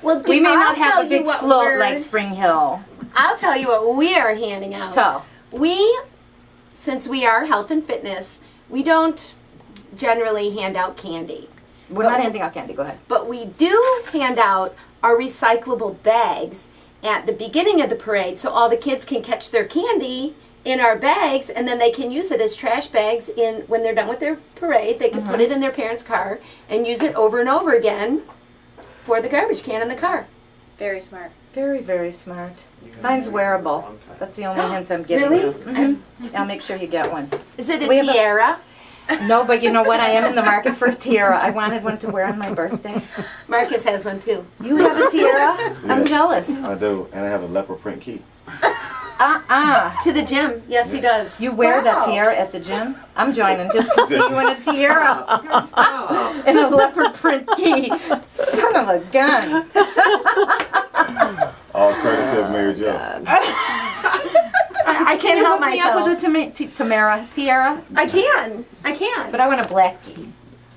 Well, we may I'll not have tell a big you what float like Spring Hill. I'll tell you what we are handing out. Tell. Since we are health and fitness, we don't generally hand out candy. We're not handing out candy. Go ahead. But we do hand out our recyclable bags at the beginning of the parade, so all the kids can catch their candy in our bags, and then they can use it as trash bags when they're done with their parade. They can put it in their parents' car and use it over and over again for the garbage can in the car. Very smart. Very, very smart. Mine's wearable. That's the only hint I'm giving Really? you. Mm-hmm. I'll make sure you get one. Is it a We have a- tiara? No, but you know what? I am in the market for a tiara. I wanted one to wear on my birthday. Marcus has one too. You have a tiara? I'm jealous. I do, and I have a leopard print key. To the gym. Yes, he does. You wear that tiara at the gym? I'm joining just to see you in a tiara. And a leopard print key. Son of a gun. All courtesy of Mary Jo. I can't help myself. Hook me up with a Tamara tiara? I can. But I want a black key.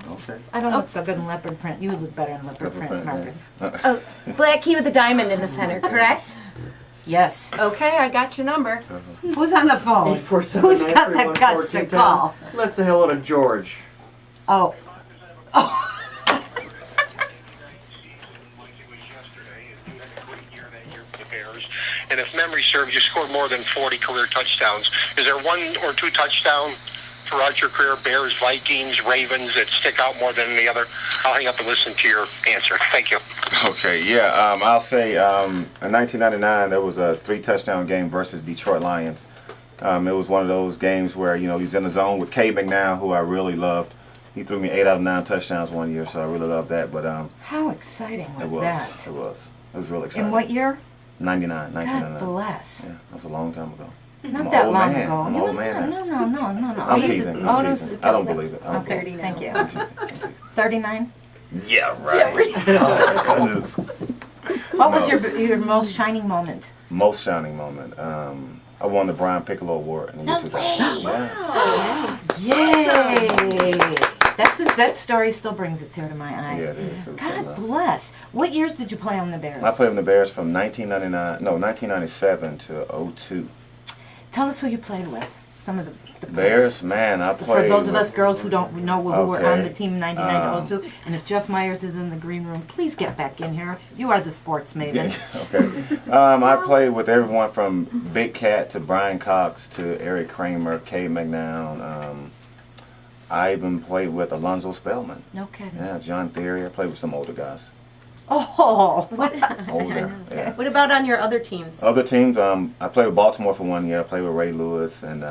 Okay. I don't look so good in leopard print. You look better in leopard print, Marcus. Black key with a diamond in the center, correct? Yes. Okay, I got your number. Who's on the phone? 847 Who's got the guts to call? Let's say hello to George. Oh. And if memory serves, you scored more than 40 career touchdowns. Is there one or two touchdowns throughout your career, Bears, Vikings, Ravens, that stick out more than any other? I'll hang up and listen to your answer. Thank you. Okay, yeah, I'll say in 1999 there was a 3-touchdown game versus Detroit Lions. It was one of those games where, you know, he was in the zone with Cade McNown, who I really loved. He threw me 8 out of 9 touchdowns one year, so I really loved that. But How exciting was it that? was really exciting. In what year? 99, 1999. God bless. Yeah, that was a long time ago. Not I'm an that old long man. ago. I'm an old man. No. I'm This is- teasing. oh, I'm this is teasing. I don't believe it. I don't Okay, believe thank you. it. I'm teasing. 39? Yeah, right. Oh, goodness. What was your most shining moment? Most shining moment. I won the Brian Piccolo Award in the year 2000. Yes. Yay! That story still brings a tear to my eye. Yeah, it is. It was God something else. bless. What years did you play on the Bears? I played in the Bears from 1997 to 02. Tell us who you played with. Some of the Bears, man, I played For those of with- us girls who don't know who were on Okay. the team 99 to 02, and if Jeff Myers is in the green room, please get back in here. You are the sports maven. Okay. I played with everyone from Big Cat to Brian Cox to Eric Kramer, Cade McNown. I even played with Alonzo Spellman. No kidding. Yeah, John Theory. I played with some older guys. Oh, Older, yeah. What about on your other teams? Other teams, I played with Baltimore for 1 year. I played with Ray Lewis and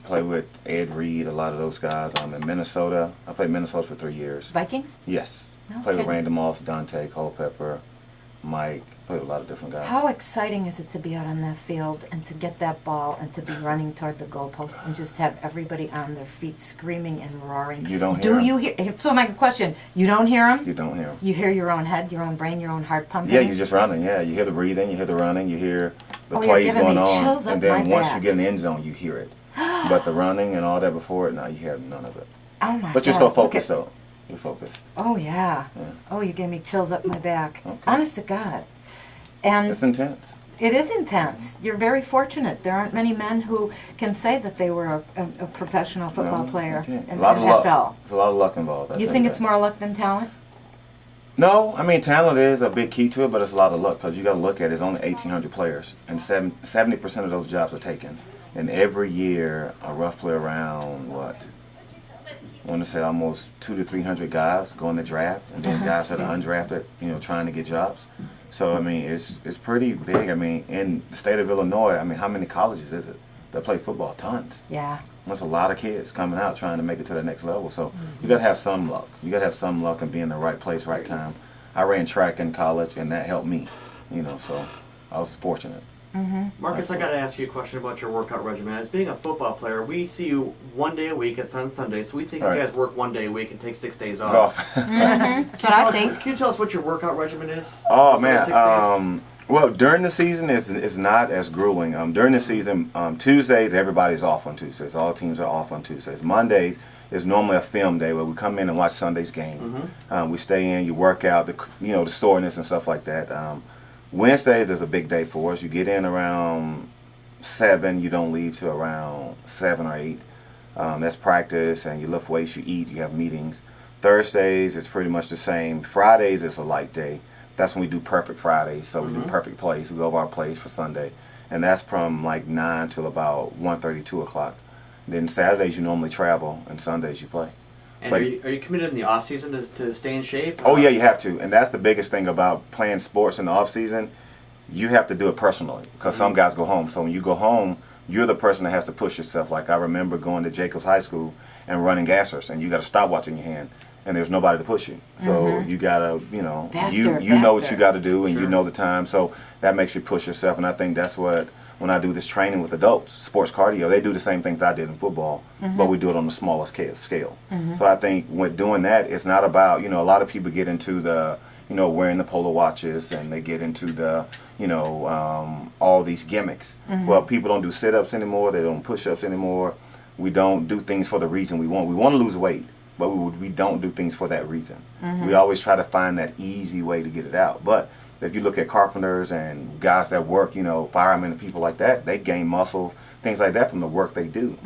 played with Ed Reed, a lot of those guys. In Minnesota, I played Minnesota for 3 years. Vikings? Yes. No Played with kidding. Randy Moss, Dante Culpepper, Mike. Played with a lot of different guys. How exciting is it to be out on that field and to get that ball and to be running toward the goalpost and just have everybody on their feet screaming and roaring? You don't hear Do 'em. you hear? So my question, you don't hear them? You don't hear 'em. You hear your own head, your own brain, your own heart pumping? Yeah, you're just running. Yeah, you hear the breathing, you hear the running, you hear the Oh, you're plays giving going me on, chills up and then my once back. you get in the end zone, you hear it. But the running and all that before it, no, you hear none of it. Oh my But you're God, so look focused, at- though. You're focused. Oh yeah. Yeah. Oh, you gave me chills up my back. Okay. Honest to God. And It's intense. it is intense. You're very fortunate. There aren't many men who can say that they were a professional football No, player you can't. in A lot of NFL. luck. There's a lot of luck involved. I You think it's that. more luck than talent? No, I mean talent is a big key to it, but it's a lot of luck because you got to look at it. There's only 1,800 players, and 70% of those jobs are taken. And every year, roughly around what? I want to say almost 200 to 300 guys go in the draft, and then guys that are undrafted, you know, trying to get jobs. So I mean, it's pretty big. I mean, in the state of Illinois, I mean, how many colleges is it that play football? Tons. Yeah. That's a lot of kids coming out trying to make it to the next level. So you got to have some luck. You got to have some luck and be in the right place, right time. I ran track in college, and that helped me. You know, so I was fortunate. Marcus, I got to ask you a question about your workout regimen. As being a football player, we see you 1 day a week. It's on Sunday, so we think Right. you guys work 1 day a week and take 6 days It's off. off. That's what I think. Can you tell us what your workout regimen is? Oh for those 6 days? man, well during the season it's not as grueling. During the season, Tuesdays everybody's off on Tuesdays. All teams are off on Tuesdays. Mondays is normally a film day where we come in and watch Sunday's game. We stay in, you work out, the soreness and stuff like that. Wednesdays is a big day for us. You get in around 7, you don't leave till around 7 or 8. That's practice, and you lift weights, you eat, you have meetings. Thursdays is pretty much the same. Fridays is a light day. That's when we do Perfect Fridays, so we do Perfect Plays. We go over our plays for Sunday, and that's from like 9 till about 1:30, 2 o'clock. Then Saturdays you normally travel, and Sundays you play. And But- are you committed in the off season to stay in shape? Oh yeah, you have to, and that's the biggest thing about playing sports in the off season. You have to do it personally, because some guys go home. So when you go home, you're the person that has to push yourself. Like I remember going to Jacobs High School and running gassers, and you got to stop watching your hand, and there's nobody to push you. So you gotta, you know, Faster, you know what faster. you got to do, and you Sure. know the time. So that makes you push yourself, and I think that's what. When I do this training with adults, sports cardio, they do the same things I did in football, but we do it on the smallest scale. So I think with doing that, it's not about, a lot of people get into the, wearing the polo watches, and they get into the, all these gimmicks. Well, people don't do sit-ups anymore. They don't push-ups anymore. We don't do things for the reason we want. We want to lose weight, but we don't do things for that reason. We always try to find that easy way to get it out. But if you look at carpenters and guys that work, firemen and people like that, they gain muscle, things like that from the work they do.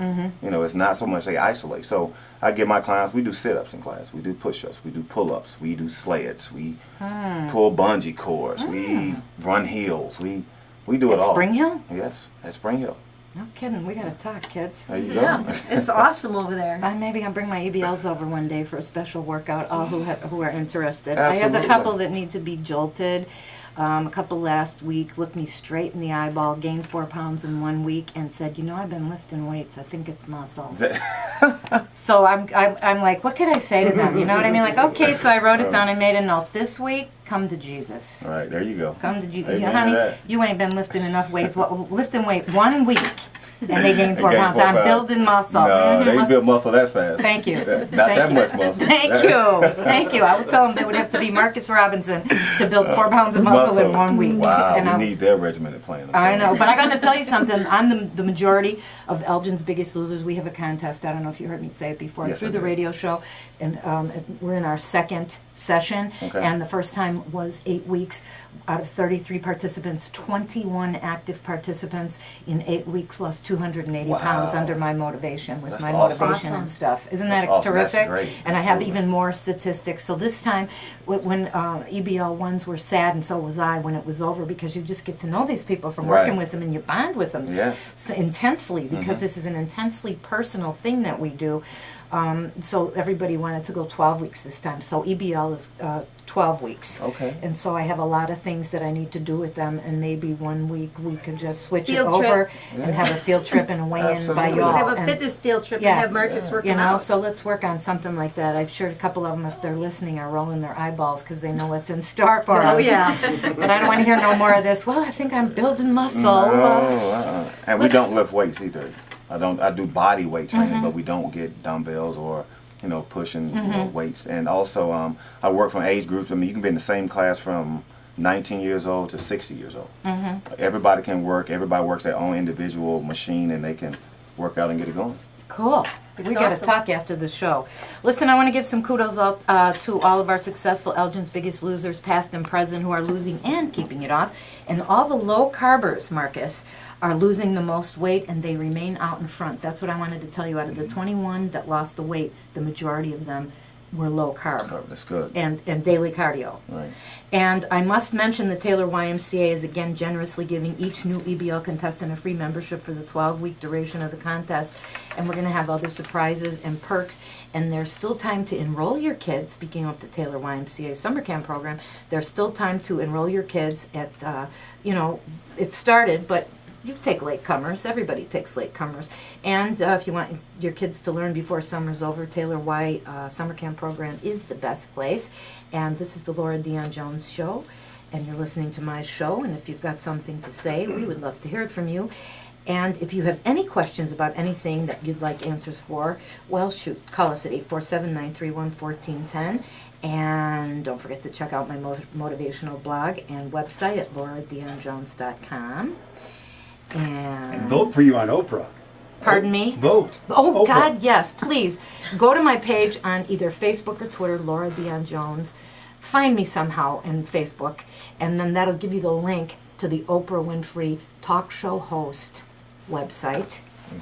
It's not so much they isolate. So I give my clients, we do sit-ups in class, we do push-ups, we do pull-ups, we do sleds, we pull bungee cords, we run hills, we do it At all. Spring Hill? Yes, at Spring Hill. No kidding. We got to talk, kids. There you go. Yeah, it's awesome over there. Maybe I'll bring my EBLs over one day for a special workout, all who are interested. I have a Absolutely. couple that need to be jolted. A couple last week looked me straight in the eyeball, gained 4 pounds in 1 week, and said, I've been lifting weights. I think it's muscles. So I'm like, what could I say to them? You know what I mean? Like, okay, so I wrote it down. I made a note. This week, come to Jesus. All right, there you go. Come to Jesus. Amen to Honey, that. you ain't been lifting enough weights. Lifting weight 1 week, and they gained 4 They gained pounds. 4 I'm pounds. building muscle. No, they Must- build muscle that fast. Thank you. Not Thank that you. much muscle. Thank you. Thank you. I would tell them they would have to be Marcus Robinson to build 4 pounds of muscle in 1 week. Wow, And I we was- need their regimented plan. I know, but I got to tell you something. I'm the majority of Elgin's Biggest Losers. We have a contest. I don't know if you heard me say it before. Yes, Through I the did. radio show, and we're in our second session. Okay. And the first time was 8 weeks. Out of 33 participants, 21 active participants in 8 weeks lost 280 pounds Wow. under my motivation, with That's my awesome. motivation and stuff. Isn't That's that awesome. That's terrific? great. And I have Absolutely. even more statistics. So this time, when EBL ones were sad, and so was I when it was over, because you just get to know these people from working Right. with them, and you bond with them Yes. intensely, because this is an intensely personal thing that we do. So everybody wanted to go 12 weeks this time. So EBL is 12 weeks. Okay. And so I have a lot of things that I need to do with them, and maybe 1 week we could just switch Field it over trip. and have a field trip and a weigh-in by Absolutely. y'all. Have a And- fitness field trip Yeah. and have Marcus working you know, out. so let's work on something like that. I've sure a couple of them, if they're listening, are rolling their eyeballs because they know what's in store for them. Oh, yeah. But I don't want to hear no more of this. Well, I think I'm building muscle. No, and we don't lift weights either. I do body weight training, but we don't get dumbbells or pushing weights. And also, I work from age groups. I mean, you can be in the same class from 19 years old to 60 years old. Everybody can work. Everybody works their own individual machine, and they can work out and get it going. Cool. We got to awesome. talk after the show. Listen, I want to give some kudos to all of our successful Elgin's Biggest Losers, past and present, who are losing and keeping it off. And all the low carbers, Marcus, are losing the most weight, and they remain out in front. That's what I wanted to tell you. Out of the 21 that lost the weight, the majority of them were low carb. Oh, that's good. And daily cardio. Right. And I must mention the Taylor YMCA is again generously giving each new EBL contestant a free membership for the 12-week duration of the contest. And we're going to have other surprises and perks. And there's still time to enroll your kids. Speaking of the Taylor YMCA summer camp program, there's still time to enroll your kids at, it started, but you take latecomers. Everybody takes latecomers. And if you want your kids to learn before summer's over, Taylor Y Summer Camp Program is the best place. And this is the Laura Dion-Jones Show. And you're listening to my show. And if you've got something to say, we would love to hear it from you. And if you have any questions about anything that you'd like answers for, well, shoot, call us at 847-931-1410. And don't forget to check out my motivational blog and website at lauradionjones.com. And vote for you on Oprah. Pardon me? Vote. Oh, Oprah. God, yes, please. Go to my page on either Facebook or Twitter, Laura Dion-Jones. Find me somehow in Facebook, and then that'll give you the link to the Oprah Winfrey talk show host website.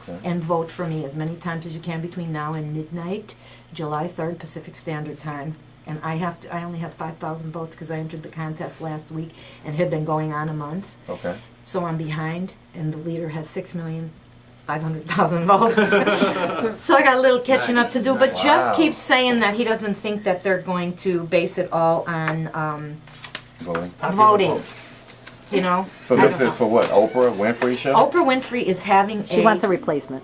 Okay. And vote for me as many times as you can between now and midnight, July 3rd, Pacific Standard Time. And I only have 5,000 votes because I entered the contest last week and had been going on a month. Okay. So I'm behind, and the leader has 6,500,000 votes. So I got a little catching up to do. But Wow. Jeff keeps saying that he doesn't think that they're going to base it all on Voting. voting. You know? So I this don't is know. for what? Oprah Winfrey show? Oprah Winfrey is having She wants a replacement.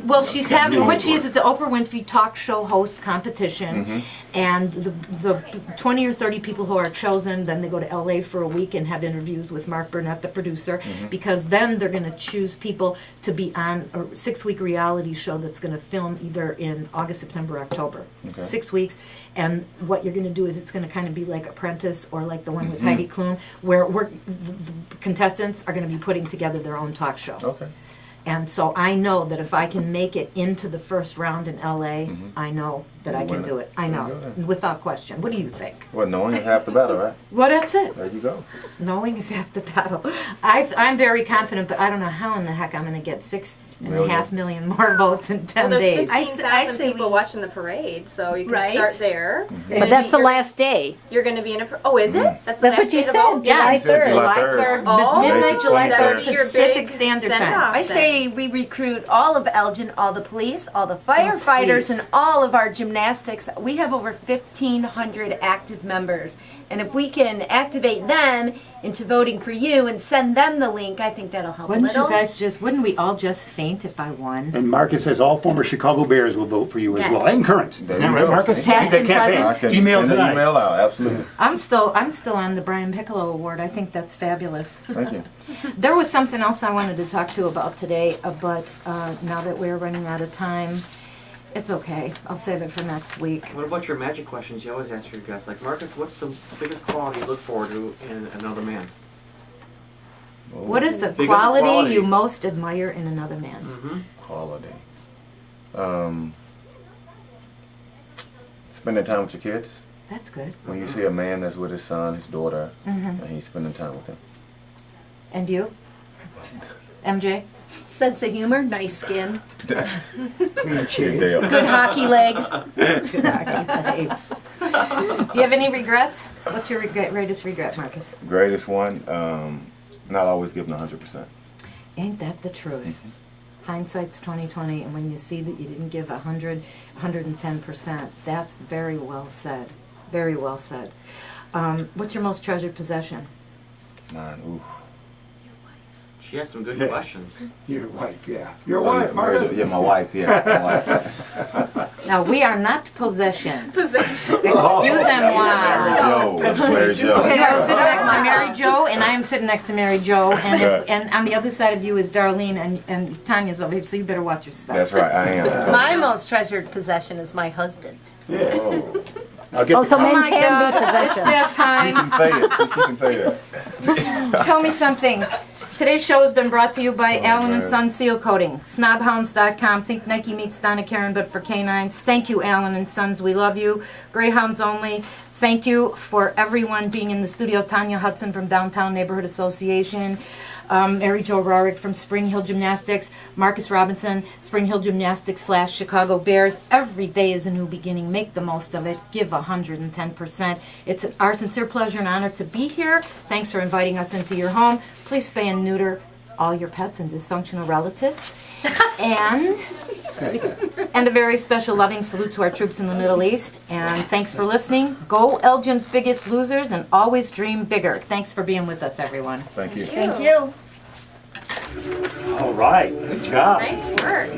Well, she's Okay. having, New what she is Oprah. the Oprah Winfrey talk show host competition, and the 20 or 30 people who are chosen, then they go to LA for a week and have interviews with Mark Burnett, the producer, because then they're going to choose people to be on a 6-week reality show that's going to film either in August, September, October. Okay. 6 weeks, and what you're going to do is it's going to kind of be like Apprentice or like the one with Heidi Klum, where the contestants are going to be putting together their own talk show. Okay. And so I know that if I can make it into the first round in LA, I know that I can do it. I know, without question. What do you think? Well, knowing is half the battle, right? Well, that's it. There you go. Knowing is half the battle. I'm very confident, but I don't know how in the heck I'm going to get 6.5 million more votes in 10 Well, there's days. 15,000 people watching the parade, so you can Right. start there. But that's the last day. You're going to be in a. Oh, is it? That's the That's last what you day to said, vote? July You said 3rd. July July 3rd. 3rd, Oh, midnight July 3rd, 23rd. Your Pacific big Standard send-off. Time. I say we recruit all of Elgin, all the police, all the firefighters, please. and all of our gymnastics. We have over 1,500 active members. And if we can activate them into voting for you and send them the link, I think that'll help a Wouldn't little. you guys wouldn't we all just faint if I won? And Marcus says all former Chicago Bears will vote for you as Yes. well, and current. There Isn't that you right, go. Marcus? Past That and campaign. I can Email send tonight. an email out. Absolutely. I'm still on the Brian Piccolo Award. I think that's fabulous. Thank you. There was something else I wanted to talk to you about today, but now that we're running out of time, it's okay. I'll save it for next week. What about your magic questions you always ask your guests? Like, Marcus, what's the biggest quality you look forward to in another man? What is the Biggest quality, quality. you most admire in another man? Quality. Spending time with your kids. That's good. When you see a man that's with his son, his daughter, and he's spending time with them. And you? MJ? Sense of humor, nice skin, Dale. good hockey legs. Thanks. Do you have any regrets? What's your greatest regret, Marcus? Greatest one, not always giving 100%. Ain't that the truth? Hindsight's 20/20, and when you see that you didn't give 110%, that's very well said. Very well said. What's your most treasured possession? Mine, ooh. She has some good Yeah. questions. Your wife, yeah. Your wife, Marcus. Yeah, my wife, yeah. My wife. Now, we are not possession. Possession. Excuse them, why? Joe. Where's Joe? Okay, I'm sitting next to Mary Jo, and I am sitting next to Mary Jo, and Right. and on the other side of you is Darlene, and Tanya's over here, so you better watch your stuff. That's right, I am. My most treasured possession is my husband. Oh. I'll get Oh, the so men my can God, be it's possession. that She time. can say it. She can say that. Tell me something. Today's show has been brought to you by Allen man. & Son Seal Coating. Snobhounds.com. Think Nike meets Donna Karen, but for canines. Thank you, Allen & Sons. We love you. Greyhounds only. Thank you for everyone being in the studio. Tanya Hudson from Downtown Neighborhood Association. Mary Jo Rarick from Spring Hill Gymnastics. Marcus Robinson, Spring Hill Gymnastics / Chicago Bears. Every day is a new beginning. Make the most of it. Give 110%. It's our sincere pleasure and honor to be here. Thanks for inviting us into your home. Please spay and neuter all your pets and dysfunctional relatives. And a very special loving salute to our troops in the Middle East. And thanks for listening. Go Elgin's Biggest Losers and always dream bigger. Thanks for being with us, everyone. Thank you. Thank you. All right, good job. Nice work.